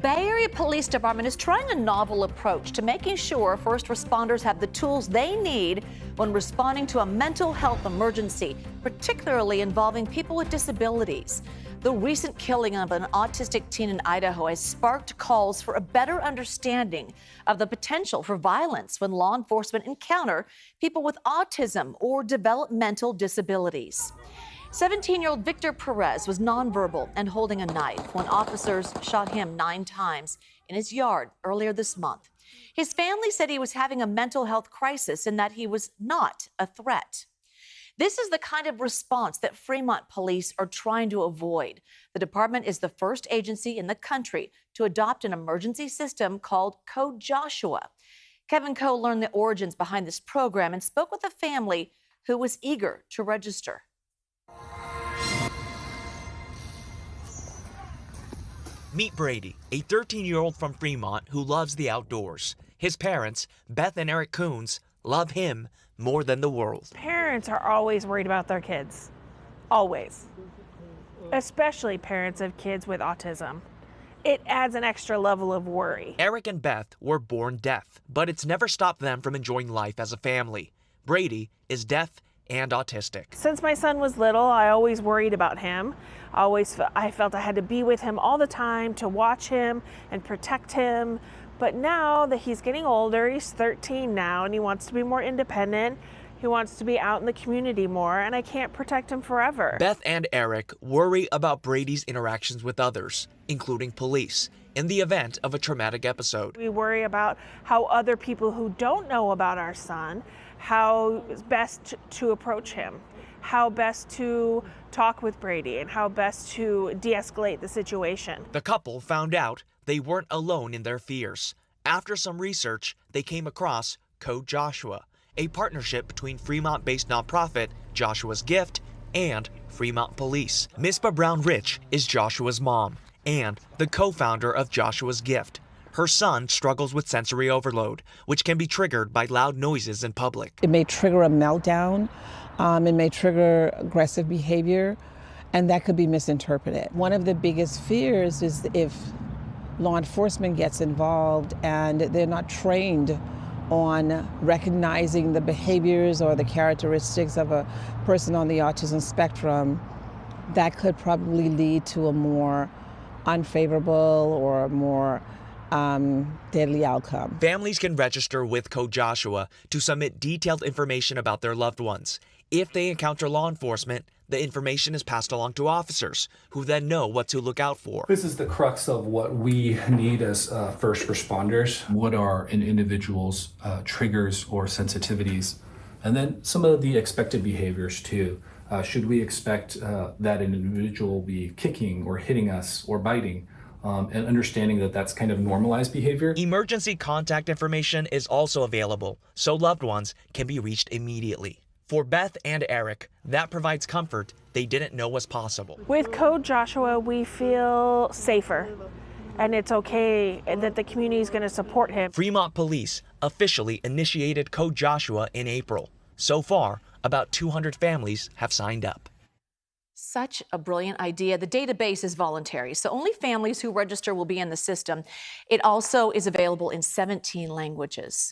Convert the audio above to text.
Bay Area Police Department is trying a novel approach to making sure first responders have the tools they need when responding to a mental health emergency, particularly involving people with disabilities. The recent killing of an autistic teen in Idaho has sparked calls for a better understanding of the potential for violence when law enforcement encounter people with autism or developmental disabilities. 17-year-old Victor Perez was nonverbal and holding a knife when officers shot him 9 times in his yard earlier this month. His family said he was having a mental health crisis and that he was not a threat. This is the kind of response that Fremont Police are trying to avoid. The department is the first agency in the country to adopt an emergency system called Code Joshua. Kevin Coe learned the origins behind this program and spoke with a family who was eager to register. Meet Brady, a 13-year-old from Fremont who loves the outdoors. His parents, Beth and Eric Coons, love him more than the world. Parents are always worried about their kids. Always. Especially parents of kids with autism. It adds an extra level of worry. Eric and Beth were born deaf, but it's never stopped them from enjoying life as a family. Brady is deaf and autistic. Since my son was little, I always worried about him. I felt I had to be with him all the time to watch him and protect him. But now that he's getting older, he's 13 now, and he wants to be more independent. He wants to be out in the community more, and I can't protect him forever. Beth and Eric worry about Brady's interactions with others, including police, in the event of a traumatic episode. We worry about how other people who don't know about our son, how best to approach him, how best to talk with Brady, and how best to de-escalate the situation. The couple found out they weren't alone in their fears. After some research, they came across Code Joshua, a partnership between Fremont-based nonprofit Joshua's Gift and Fremont Police. Mispa Brown-Rich is Joshua's mom and the co-founder of Joshua's Gift. Her son struggles with sensory overload, which can be triggered by loud noises in public. It may trigger a meltdown, it may trigger aggressive behavior, and that could be misinterpreted. One of the biggest fears is if law enforcement gets involved and they're not trained on recognizing the behaviors or the characteristics of a person on the autism spectrum, that could probably lead to a more unfavorable or more deadly outcome. Families can register with Code Joshua to submit detailed information about their loved ones. If they encounter law enforcement, the information is passed along to officers, who then know what to look out for. This is the crux of what we need as first responders. What are an individual's triggers or sensitivities? And then some of the expected behaviors too. Should we expect that an individual will be kicking or hitting us or biting? And understanding that that's kind of normalized behavior. Emergency contact information is also available, so loved ones can be reached immediately. For Beth and Eric, that provides comfort they didn't know was possible. With Code Joshua, we feel safer, and it's okay that the community is going to support him. Fremont Police officially initiated Code Joshua in April. So far, about 200 families have signed up. Such a brilliant idea. The database is voluntary, so only families who register will be in the system. It also is available in 17 languages.